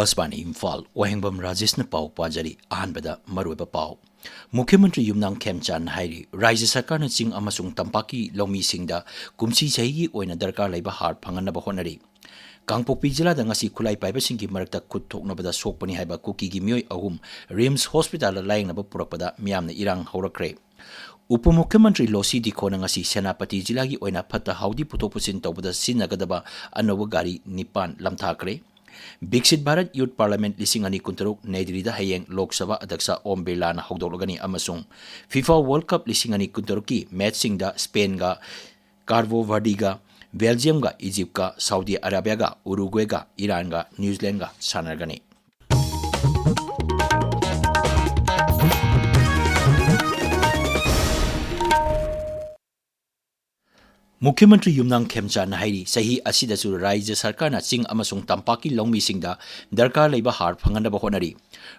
Akasbani Imphal Wahengbam Rajesh na pau pajari ahanbada maruiba pau. Mukhyamantri Yumnam Khemchan hairi Rajya Sarkar na ching amasung tampaki lomi singda kumsi chahi oina darkar laiba har phanganaba honari. Kangpokpi jila da ngasi khulai paiba singki marakta khut thoknabada sokpani haiba kuki gi mioi ahum Rims Hospital la laingnaba purakpada miyamna irang haurakre. Upamukhyamantri Losi Dikhona ngasi Senapati jilagi oina phata haudi putopusin tawbada sinagadaba anawa gari nipan lamthakre. Biksit Bharat Youth Parliament lising ani kuntaruk Naidrida hayeng Lok Sabha Adaksa Om Birla na hogdologani amasung FIFA World Cup lising ani kuntaruki matching da Spain ga Carvo Verde ga Belgium ga Egypt ga Saudi Arabia ga Uruguay ga Iran ga New Zealand ga sanargani. Mukhyamantri Yumnam Khemchan hairi sahi asidasu Rajya Sarkar na ching amasung tampaki longmi singda darkar leiba har phanganaba honari.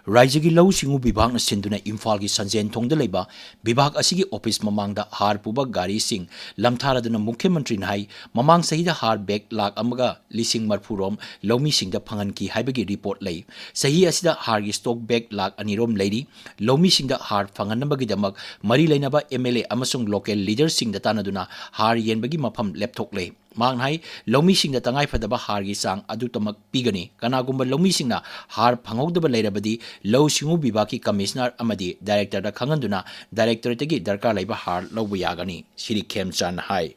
Rajya gi lau singu bibhag na sinduna Imphal gi Sanjen thongda leiba bibhag asigi office mamangda har puba gari sing lamtharadana Mukhyamantri na hai mamang sahida har bag lak amaga lising marphurom longmi singda phangan ki haibagi report lei. Sahi asida har gi stock bag lak anirom leiri longmi singda har phanganaba gi damak mari leinaba MLA amasung local leader singda tanaduna har yenba mafam laptop le mang hai lomi sing da tangai phadaba har gi sang adu tamak pigani kanagumba lomi sing na har phangogdaba leirabadi low singu bibaki commissioner amadi director da khanganduna director tegi darkar laiba har lobu yagani Shri Khemchan hai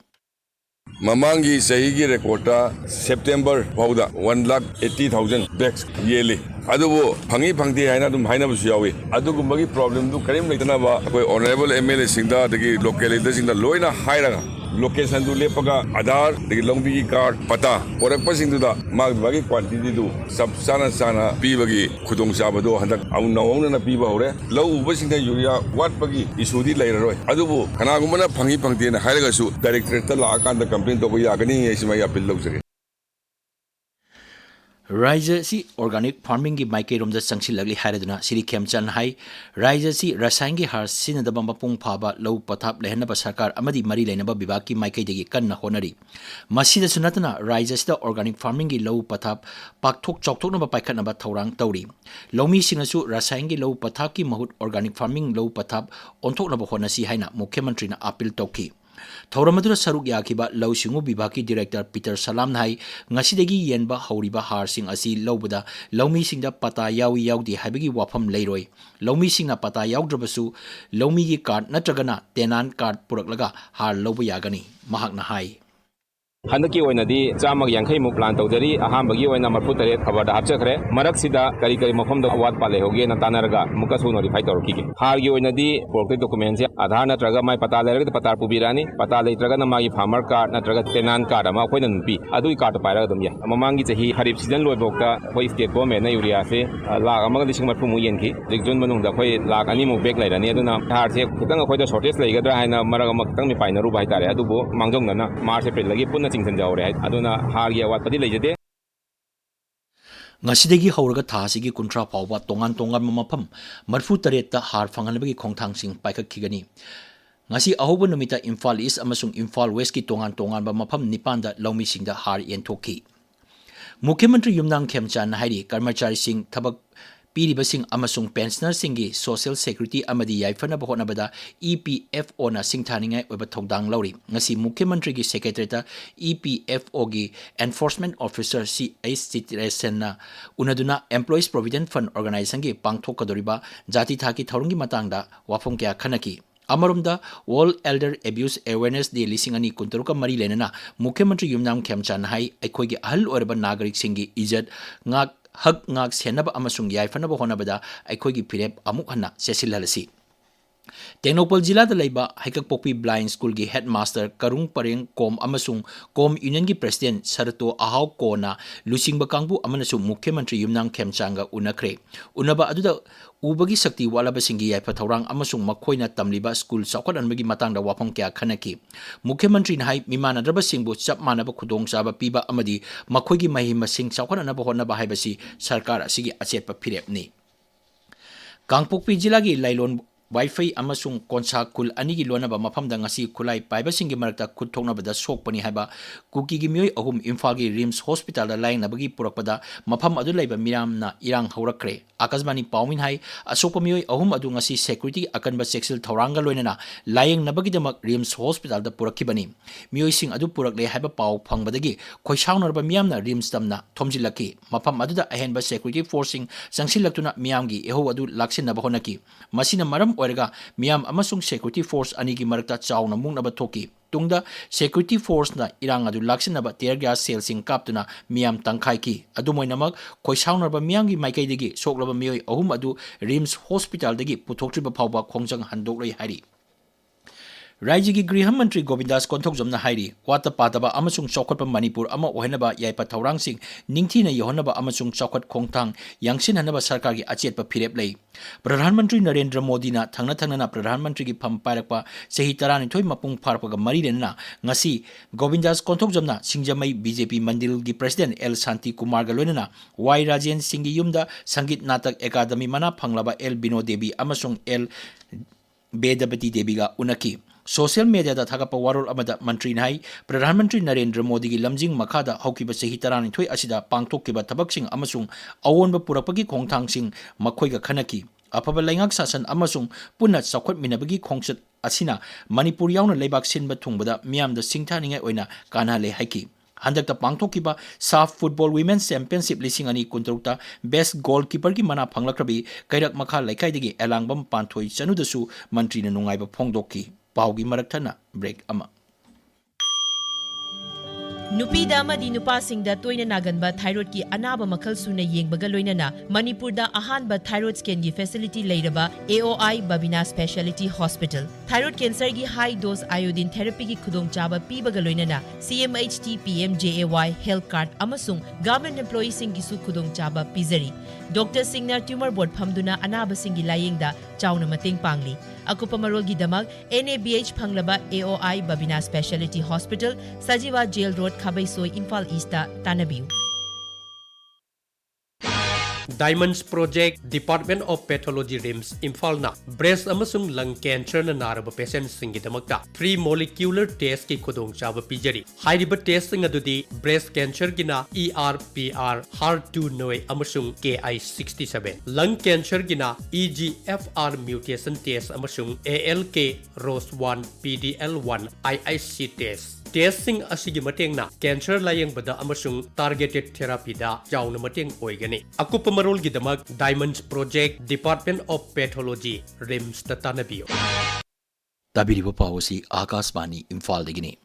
Mamangi sahigi rekorda September fauda 1,80,000 bags yearly. Adubo phangi phangde haina dum haina bu yawi. Adugumagi problem du karim leitana ba koi honorable MLA singda dagi local leader singda loina hairaga location du lepaga Aadhaar dagi longbi card pata orakpa singdu da mag bagi quantity du sab sana pibagi khudong sabado handak au nawong na piba hore low uba singda urea wat bagi isudi lairaroi. Adubo kanagumana phangi phangde na hairaga su director ta la akanda complaint to yagani ismai appeal lawsare. Rajya si organic farming gi maike romda sangsi lagli haraduna Shri Khemchan hai Rajya si rasayan gi har sinadaba mapung phaba lau pathap lehanaba sarkar amadi mari leinaba bibaki maike degi kanna honari masida sunatana Rajya sida organic farming gi lau pathap pakthok chokthoknaba paikhatnaba thorang tauri lomi singasu rasayan gi lau pathap ki mahut organic farming lau pathap onthoknaba honasi haina Mukhyamantri na appeal tawki Thoramadura Saruk Yakiba Lau Singu Bibaki Director Peter Salam Nai Ngasidegi Yenba Hauriba Har Sing Asi Laubuda Laumi Singda Pata Yawi Yaudi Habigi Wapam Leroy Laumi Singa Pata Yaudраbasu Laumi Gi Card Natragana Tenan Card Puraklaga Har Laubu Yagani Mahak Nahai Handaki oinadi chamak yankhai mu plan tawdari ahambagi oina marputare khabada hapchakre marak sida kari mafam da awat pale hoge na tanarga mukasu notify tawrki hargi oinadi portrait document se Aadhaar natraga mai pata lerga pata pubirani pata leitraga na magi farmer card natraga tenan card ama koina npi adu card paira dum ya mamangi chahi harip season loibokta koi state government na urea se lak amaga lising marpu mu yenki jikjun manung da koi lak ani mu bag lairani aduna har se khutang koi da shortage leigadra haina marak amak tang mi painaru bai tare adubo mangjong na march april lagi punna Ngasidegi hauraga thasigi kuntra pawba tongan mafam marfu taretta har phanganabagi khongthangsing paikhakhigani ngasi ahoba numita Imphal East amasung Imphal West ki tongan ba mafam nipanda laumi singda har yenthokhi Mukhyamantri Yumnam Khemchan hairi karmachari sing thabak Piribasing amasung pensioner singi social security amadi yaifana bahonabada EPFO na singthaningai oba thongdang lauri ngasi Mukhyamantri gi secretary ta EPFO gi enforcement officer CH Citizen na unaduna employees provident fund organization gi pangthokadoriba jati thaki thorungi matangda wafong kya khanaki Amarumda World Elder Abuse Awareness Day lisingani kuntaruka mari lenana Mukhyamantri Yumnam Khemchan hai aikhoigi ahal orba nagarik singi ijat ngak hak ngak senaba amasung yaifanaba honabada aikhoigi pirep amuk hana sesilhalasi Tenopal Jila da Laiba Haikakpokpi Blind School gi Headmaster Karung Pareng Kom amasung Kom Union gi President Sarato Ahau Ko na Lusingba Kangbu amanasu Mukhyamantri Yumnam Khemchanga unakre unaba aduda ubagi sakti walaba singi yaifa thorang amasung makhoina tamliba school chawkhat anbagi matangda wafam kya khanaki Mukhyamantri na hai mimanadraba singbu chap manaba khudong chaba piba amadi makhoigi mahima sing chawkhat anaba honaba haibasi sarkar asigi achetpa phirepni Kangpokpi Jila gi Lailon Wi-Fi amasung konsa kul anigi lonaba mafamda ngasi kulai paibasingi marakta kuthoknabada sokpani haiba kuki gi mioi ahum Imphal gi Rims Hospital da laing nabagi purakpada mafam adu laiba miramna irang haurakre akasmani pawmin hai asokpa mioi ahum adu ngasi security akanba sexual thoranga loinana laing nabagi damak Rims Hospital da purakibani mioi sing adu purakle haiba paw phangbadagi khoisaunarba miyamna Rims tamna thomjilaki mafam adu da ahenba security forcing sangsilaktuna miyamgi eho adu laksinaba honaki masina maram oirga miyam amasung security force anigi marakta chauna mungnaba thoki tungda security force na irang adu laksinaba tear gas cell sing kaptuna miyam tangkhai ki adumoinamak khoisaunarba miyamgi maikaidagi soklaba miyoi ahum adu Rims Hospital dagi puthoktriba phawba khongjang handoklai hari Raiji gi Griha Mantri Govindas Konthokjamna hairi wata pataba amasung chawkhatpa Manipur ama ohenaba yaipa thaurang sing ningthina yohonaba amasung chawkhat khongthang yangsin hanaba sarkar gi achetpa phirep lei Pradhan Mantri Narendra Modi na thangna Pradhan Mantri gi pham pairakpa sehi 12 mapung pharpaga mari renna ngasi Govindas Konthokjamna Singjamai BJP Mandil gi President L Shanti Kumar ga loinana Y Rajen Singh gi yumda Sangit Natak Academy mana phanglaba L Bino Devi amasung L Bedapati Devi ga unaki Social media da thagapa warol amada mantri nai Pradhan Mantri Narendra Modi gi lamjing makhada haukiba sehi 12 asida pangthokkiba thabaksing amasung awonba purakpagi khongthang sing makhoiga khanaki afaba laingak sasan amasung punna chawkhat minabagi khongsat asina Manipur yauna leibak sinba thungbada miyamda singthaningai oina kana le haiki handakta pangthokkiba SAF Football Women's Championship lising ani kuntrukta Best Goalkeeper gi mana phanglakrabi kairak makha laikhaidagi elangbam panthoi chanudasu mantri na nungaiba phongdokki Paugi Marathana break ama. Nupida amadi nupasingda toina naganba thyroid ki anaba makhal suna yengbaga loinana Manipurda ahanba thyroid scan gi facility leiraba AOI Babina Specialty Hospital thyroid cancer gi high dose iodine therapy gi khudong chaba pibaga loinana CMHT PMJAY health card amasung government employees sing gi su khudong chaba pizari Dr. Singna tumor board phamduna anaba singi layengda chauna mateng pangli akupa marol gi damag NABH phanglaba AOI Babina Specialty Hospital Sajiwa Jail Road Khabaisoi Imphal East Tanabiu Diamonds Project Department of Pathology Rims Imphal na breast amasung lung cancer na naraba patient singi damakta free molecular test ki khudong chaba pijari hairiba test sing adudi breast cancer gina ERPR HER2 noi amasung KI67 lung cancer gina EGFR mutation test amasung ALK ROS1 PDL1 IIC test Testing asigi mateng na cancer layang bada amasung targeted therapy da jauna mateng oigani akupa marol gidamak Diamonds Project Department of Pathology Rims Tatanabiyo Tabiriba pawasi Akasbani Imphal dagini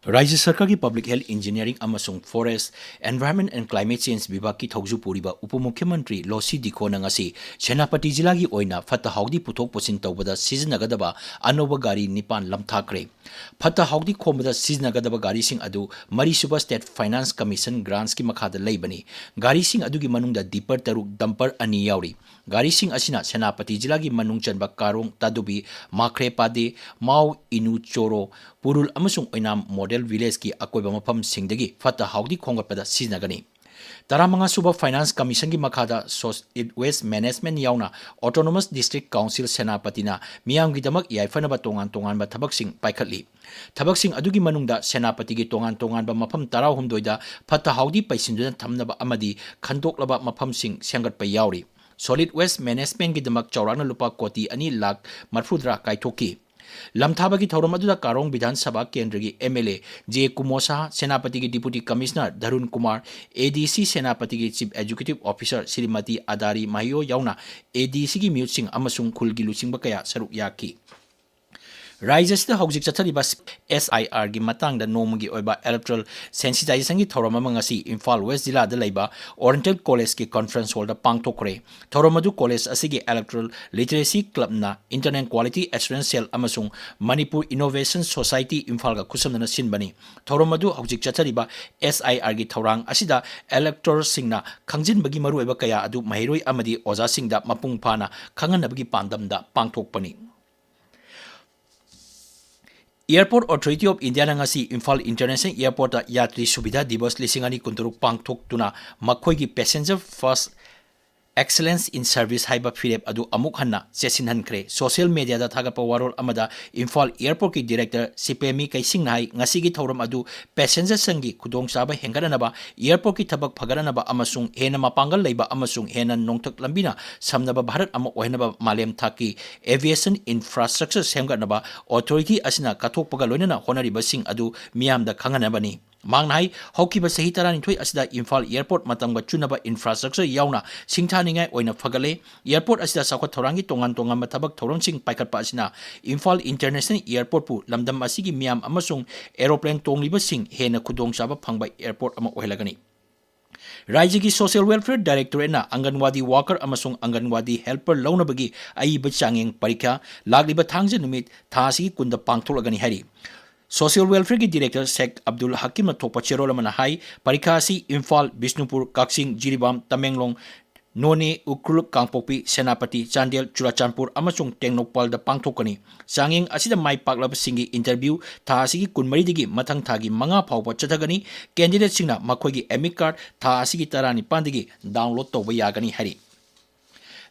Rajya Sarkar ki Public Health Engineering amasung Forest Environment and Climate Change Vibhag ki thogju puriba Upamukhyamantri Losi Dikho na ngasi Senapati jila gi oina phata haudi puthok posin tawbada siznagadaba anoba gari nipan lamthakre phata haudi khomada siznagadaba gari sing adu Mari Suba State Finance Commission grants ki makhada leibani gari sing adu gi manungda dipper taruk dumper ani yauri gari sing asina Senapati jila gi manung chanba karong tadubi makre pade mau inu choro purul amasung oinam model village ki akoiba mafam singdagi fata haudi khongatpada siznagani Taramanga Suba Finance Commission ki makhada Solid Waste Management yauna Autonomous District Council Senapati na miyam gi damak yaifanaba tongan ba thabaksing paikhatli thabaksing adugi manungda Senapati gi tongan ba mafam 16 da fata haudi paisinduna thamnaba amadi khandoklaba mafam sing sengatpa yauri Solid Waste Management gi damak chawrana lupa koti 2 lakh marfudra kaithoki Lamthabagi Thauramadu Karong Bidhan Sabha Kendrigi MLA J. Kumosa Senapati Deputy Commissioner Dharun Kumar ADC Senapati Chief Executive Officer Srimati Adari Mayo Yauna ADC Mute Singh Amasung Khulgi Lusing Bakaya Saruk Yaki Raijasida Hojik Chathariba SIR gi matangda nomagi oiba electoral sensitization gi thorama mangasi Imphal West Jilla da laiba Oriental College ki conference hall da pangthokre Thoramadu College asigi electoral literacy club na internet quality assurance cell amasung Manipur Innovation Society Imphal ga kusamna sinbani Thoramadu Hojik Chathariba SIR gi thorang asida electoral singna khangjin bagi maru oiba kaya adu mahiroi amadi oja singda mapung phana khanganabagi pandamda pangthokpani Airport Authority of India ngasi Imphal International Airport yatri subidha divas lisingani kunturuk pangthok tuna makhoi gi passenger first excellence in service haiba firep adu amuk hanna chesin hankre social media da thaga pa warol amada Imphal airport ki director Sipemi kaising nai ngasi gi thoram adu passenger sangi khudong chaba hengaranaba airport ki thabak phagaranaba amasung hena mapangal leiba amasung hena nongthak lambina samnaba bharat ama ohenaba malem thaki aviation infrastructure semganaba authority asina kathokpaga loinana honariba sing adu miyam da khanganabani Mangnai, Hokiba Sahitaran Twi Asida Imphal Airport Matanga Chunaba infrastructure yauna, Singtaninga oina Fagale, Airport Asida Sako Torangi Tongan Tonga Matabak Toronsing Paikat Pasina, Imphal International Airport Pu, Lamdam Asigi Miam Amasung, Aeroplane Tongliba Sing, Hena Kudong Saba Pangba Airport Ama Ohelagani. Rajigi Social Welfare Director na Anganwadi Worker amasung Anganwadi Helper Launabagi, Aiba Changing Parika, Lagliba Tangja Numit, Tasi Kunda Pangtolagani Hari. Social Welfare ki Director Sheikh Abdul Hakim na Thopa Cherola Manahai, Parikasi, Imphal, Bishnupur, Kaksing, Jiribam, Tamenglong, None, Ukrul, Kangpopi, Senapati, Chandel, Churachandpur, Amasung Tengnokpal da Pangthokani. Sanging asida mai paklab singi interview, Taasigi Kunmaridigi, Matang Tagi, Manga Paupa Chatagani, Candidate Singna, Makogi Emic Card, Taasigi Tarani Pandigi, download to Yagani Hari.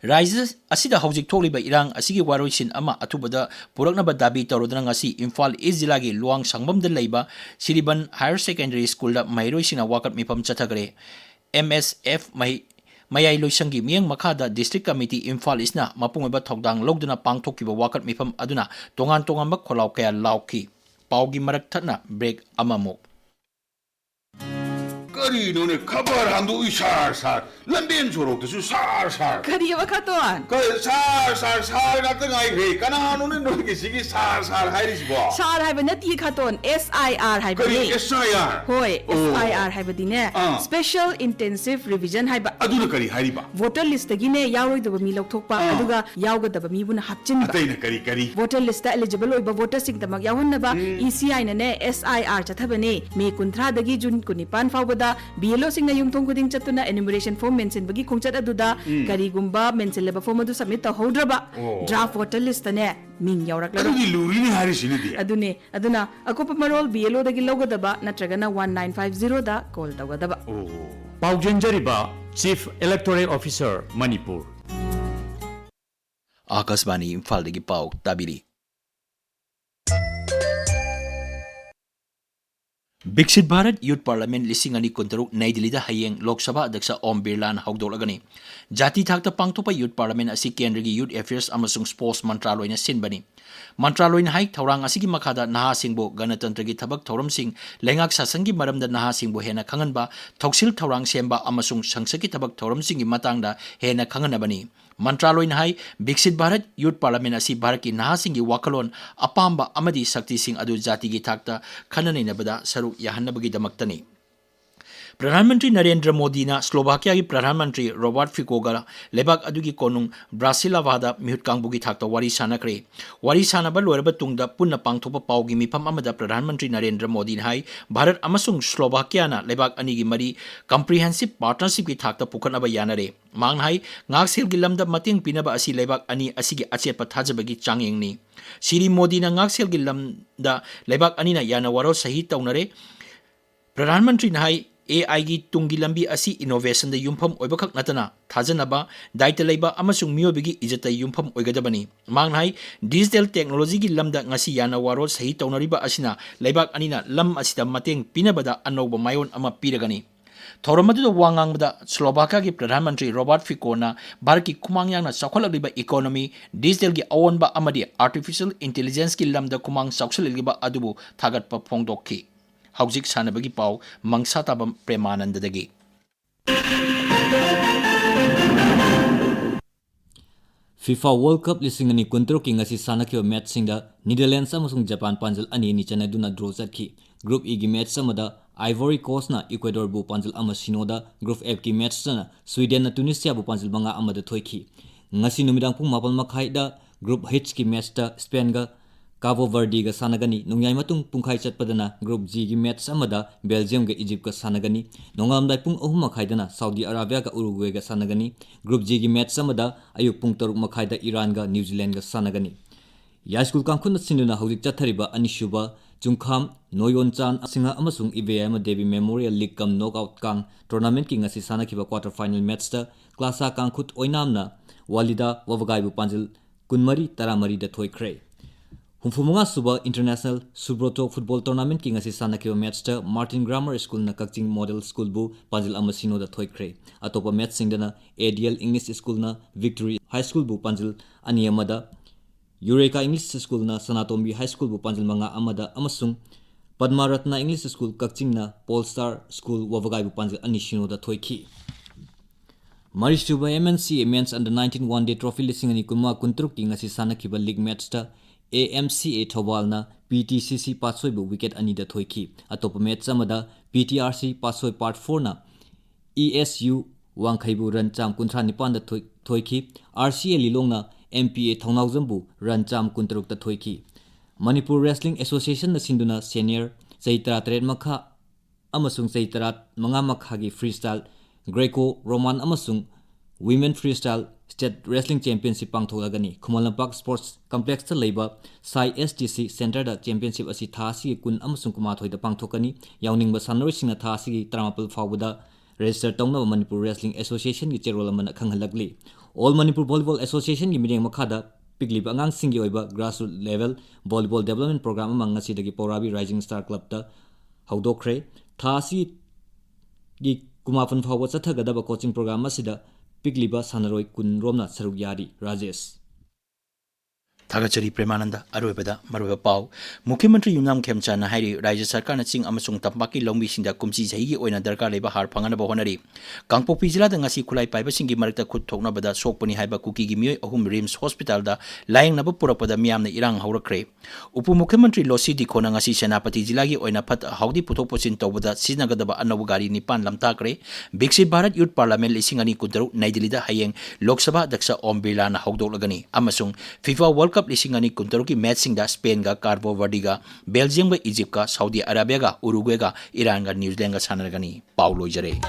Rises asida hojik tholiba irang asigi waroisin ama atubada puraknaba dabi tawrodana ngasi Imphal East Jilagi luang sangbam da leiba Siriban Higher Secondary School da mairoisina wakat mipam chathagre MSF mayai loisangi miyang makada District Committee Imphal Eastna mapungaba thokdang logduna pangthokiba wakat mipam aduna tongan ba kholaw kaya lauki paugi marak thatna break amamok Kari no ne kabar handu isar sar lamben sorok tu sar sar Kari apa katuan? sar na tengai he kana no ne no ki sigi sar hai ris bo Sar hai benda tiga katuan SIR hai kari benda. SIR Hoi SIR hai benda ne. Special Intensive Revision hai ba. aduna kari hari ba Voter list lagi ne yauroi daba mi lokthokpa aduga yauga daba mi buna hapchin ba. atai na kari Voter list ta eligible oiba voter sing tamak yahun na ba ECI na ne SIR chathabane me kunthra dagi June kunipan fawbada BLO sing na yung tongkuding chatuna enumeration form mention bagi kungchat aduda kari gumba mention leba form adu submit ta hodraba draft voter list ne ming yaurak laro aduni luri ni hari sini dia aduna akopa marol BLO dagi logodaba natragana 1950 da call tawadaba Paujenjariba Chief Electoral Officer Manipur Akasbani Imphal dagi pau tabiri Biksit Bharat Youth Parliament lising ani kuntaruk Nai Delhi da hayeng Lok Sabha Adyaksha Om Birla na hawdolagani. Jati thakta pangthopa Youth Parliament asi Kendrigi Youth Affairs amasung Sports Mantraloy na sinbani. Mantraloy na hai thaurang asigi makada naha singbo Ganatantra gi thabak thoram sing lengak sasangi maramda naha singbo hena khanganba thoksil thaurang semba amasung sangsaki thabak thoram singi matangda hena khanganabani. Mantraloy na hai Biksit Bharat Youth Parliament asi Bharat ki naha singi wakalon apamba amadi sakti sing adu jati gi thakta khananai nabada saru yahanabagi damaktani. Pradhan Mantri Narendra Modi na Slovakia ki Pradhan Mantri Robert Fico ga lebak adugi konung Brasilavada mihut kangbugi thakta wari sanakre. Wari sanaba loiraba tungda punna pangthopa paugi mifam amada Pradhan Mantri Narendra Modi hai Bharat amasung Slovakia na lebak anigi mari comprehensive partnership ki thakta pukhanaba yanare. Mangnai ngaksil gi lamda mating pinaba asi lebak ani asigi achetpa thajabagi changengni. Siri Modi na ngaksil gi lamda lebak ani na yana waro sahi taunare. Pradhan Mantri na hai AI gi tungi lambi asi innovation da yumpham oibakak natana thajanaba daita leiba amasung miyobigi ijata yumpham oigadabani mangnai digital technology gi lamda ngasi yana waro sahi taunariba asina leibak anina lam asida mateng pinabada anoba mayon ama piragani Thoramadu da wangangbada Slovakia gi Pradhan Mantri Robert Fico na Bharat ki kumangyang na sakwalagriba economy digital gi awonba amadi artificial intelligence ki lamda kumang sauksaliliba adubu thagatpa phongdokki Haujik sanabagi pau Mangsatabam Premananda dagi. FIFA World Cup lising ani kuntruk king asi sanakyo match singda Netherlands amasung Japan panjal ani ni chana duna draw zatki. Group E gi match samada Ivory Coast na Ecuador bu panjal ama sinoda Group F ki match sana Sweden na Tunisia bu panjal banga amada thoiki. Ngasi numidang pung mapal makhai da Group H ki match da Spain ga Cabo Verde ga sanagani nongyai matung pungkhai chatpadana Group G gi match amada Belgium ga Egypt ga sanagani nongamdai pung 3 makhaidana Saudi Arabia ga Uruguay ga sanagani Group G gi match amada ayuk pung 3 makhaida Iran ga New Zealand ga sanagani Yaskul kangkhun sinuna hawdik chathariba anishuba Chungkham Noyon Chan Singa amasung IBM Devi Memorial League kam knockout kang tournament ki ngasi sanakhiba quarter final match ta klasa kangkhut oinamna Walida Wavagai bu panjil kunmari taramari da thoikre. Humfumunga suba international Subroto football tournament ki ngasi sanakhiba match ta Martin Grammar School na Kakching Model School bu panjil amasino da thoikre. Atopa match singdana ADL English School na Victory High School bu panjil aniyamada Eureka English School na Sanatombi High School bu panjil manga amada amasung Padmaratna English School Kakching na Polestar School Wavagai bu panjil anishino da thoiki. Marisuba MNC Men's Under 19 One Day Trophy lising ani kunma kuntruk ki ngasi sanakhiba league match ta AMCA Thobal na PTCC Patsoi bu wicket ani da thoiki. Atopa match amada PTRC Patsoi Part 4 na ESU Wangkhaibu run cham kunthra nipan da thoiki. RCA Lilong na MPA Thongnawjam bu run cham kuntruk da thoiki. Manipur Wrestling Association na sinduna senior Saitra Tred Makha amasung Saitra Manga Makha gi freestyle Greco Roman amasung Women Freestyle State Wrestling Championship pangtholagani Khumallampak Sports Complex ta leiba Sai STC Center da championship asi thasi kun amasung kumathoi da pangthokani yawningba sanroi singna thasi 30 fawda register tongna Manipur Wrestling Association gi cherol amana khanghalagli All Manipur Volleyball Association gi mideng makhada piglib angang singi oiba grassroots level volleyball development program amang ngasi dagi Porabi Rising Star Club ta haudokre thasi gi kumapun fawba chathagadaba coaching program asida pigliba sanaroi kun romna saruk yari Rajesh Thagachari Premananda Arwebada Marweba Pau Mukhyamantri Yumnam Khemchana Hairi Rajya Sarkar na Ching amasung Tampaki Longbi Singda Kumsi Sahi Oina Darkar Leba Har Phangana Honari Kangpokpi Jila da ngasi Khulai Paiba Singi Marakta Khut Thokna Bada Sokpani Haiba Kuki gi Mioi Ahum Rims Hospital da Layang Naba Purapada Miyamna Irang Haurakre Upu Mukhyamantri Losi Dikhona ngasi Senapati Jila gi Oina Phat Haudi Puthok Puchin Tawbada Sinagadaba Anabu Gari Nipan Lamtakre Biksit Bharat Youth Parliament Lisingani Kuntaru Naidilida Hayeng Lok Sabha Daksa Om Birla na Haudolagani amasung FIFA World Cup Lisingani Kuntaru ki matching da Spain ga Cabo Verde ga Belgium ga Egypt ga Saudi Arabia ga Uruguay ga Iran ga New Zealand ga sanaragani Paulo Jare